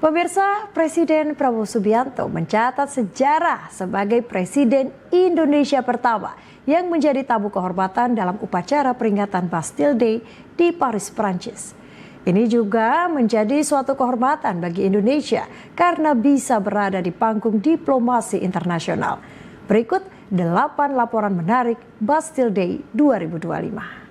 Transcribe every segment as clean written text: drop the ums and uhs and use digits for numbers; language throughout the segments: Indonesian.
Pemirsa, Presiden Prabowo Subianto mencatat sejarah sebagai Presiden Indonesia pertama yang menjadi tamu kehormatan dalam upacara peringatan Bastille Day di Paris, Prancis. Ini juga menjadi suatu kehormatan bagi Indonesia karena bisa berada di panggung diplomasi internasional. Berikut 8 laporan menarik Bastille Day 2025.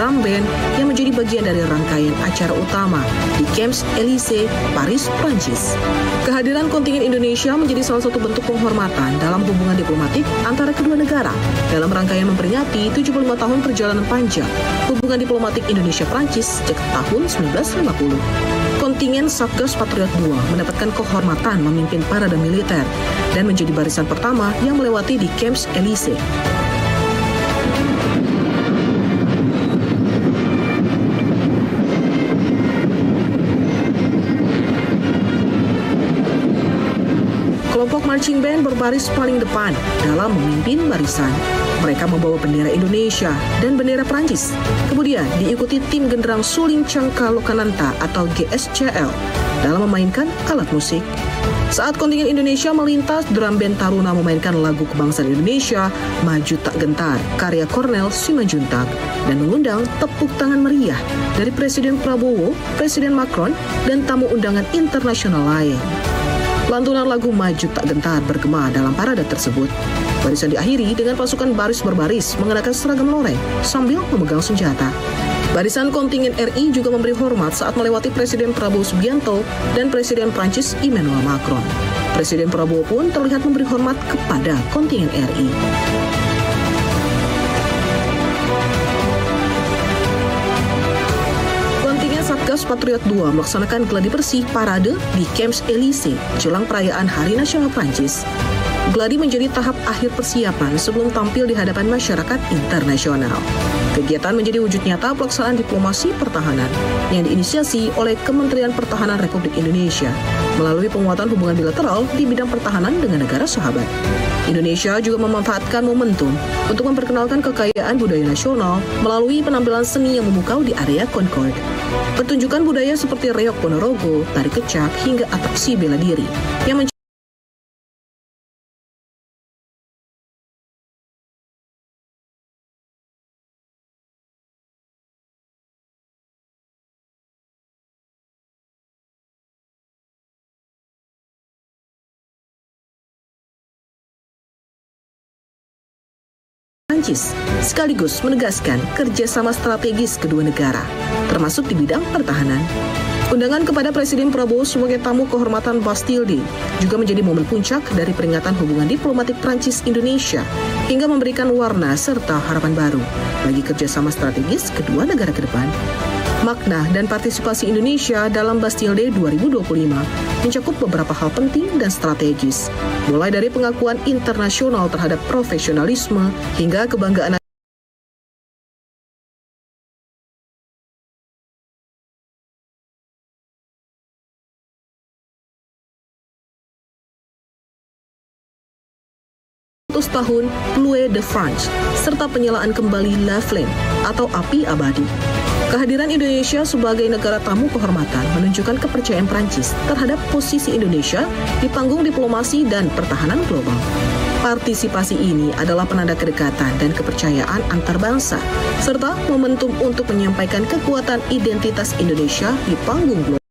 Drum band yang menjadi bagian dari rangkaian acara utama di Champs-Élysées, Paris, Prancis. Kehadiran kontingen Indonesia menjadi salah satu bentuk penghormatan dalam hubungan diplomatik antara kedua negara dalam rangkaian memperingati 75 tahun perjalanan panjang hubungan diplomatik Indonesia-Prancis sejak tahun 1950. Kontingen Satgas Patriot II mendapatkan kehormatan memimpin parade militer dan menjadi barisan pertama yang melewati di Champs-Élysées. Kelompok marching band berbaris paling depan dalam memimpin barisan. Mereka membawa bendera Indonesia dan bendera Prancis. Kemudian diikuti tim genderang Suling Cangka Lokananta atau GSCL dalam memainkan alat musik. Saat kontingen Indonesia melintas, drum band Taruna memainkan lagu kebangsaan Indonesia, Maju Tak Gentar, karya Cornel Simanjuntak, dan mengundang tepuk tangan meriah dari Presiden Prabowo, Presiden Macron, dan tamu undangan internasional lain. Lantunan lagu Maju Tak Gentar bergema dalam parade tersebut. Barisan diakhiri dengan pasukan baris berbaris mengenakan seragam loreng sambil memegang senjata. Barisan kontingen RI juga memberi hormat saat melewati Presiden Prabowo Subianto dan Presiden Prancis Emmanuel Macron. Presiden Prabowo pun terlihat memberi hormat kepada kontingen RI. Satgas Patriot II melaksanakan gladi bersih parade di Champs-Élysées jelang perayaan Hari Nasional Prancis. Gladi menjadi tahap akhir persiapan sebelum tampil di hadapan masyarakat internasional. Kegiatan menjadi wujud nyata pelaksanaan diplomasi pertahanan yang diinisiasi oleh Kementerian Pertahanan Republik Indonesia melalui penguatan hubungan bilateral di bidang pertahanan dengan negara sahabat. Indonesia juga memanfaatkan momentum untuk memperkenalkan kekayaan budaya nasional melalui penampilan seni yang memukau di area Concorde. Pertunjukan budaya seperti reok Ponorogo, tari kecak, hingga atraksi bela diri yang Prancis sekaligus menegaskan kerjasama strategis kedua negara, termasuk di bidang pertahanan. Undangan kepada Presiden Prabowo sebagai tamu kehormatan Bastille Day juga menjadi momen puncak dari peringatan hubungan diplomatik Prancis-Indonesia hingga memberikan warna serta harapan baru bagi kerjasama strategis kedua negara ke depan. Makna dan partisipasi Indonesia dalam Bastille Day 2025 mencakup beberapa hal penting dan strategis, mulai dari pengakuan internasional terhadap profesionalisme hingga kebanggaan tahun Bleu de France, serta penyalaan kembali La Flamme atau api abadi. Kehadiran Indonesia sebagai negara tamu kehormatan menunjukkan kepercayaan Prancis terhadap posisi Indonesia di panggung diplomasi dan pertahanan global. Partisipasi ini adalah penanda kedekatan dan kepercayaan antar bangsa, serta momentum untuk menyampaikan kekuatan identitas Indonesia di panggung global.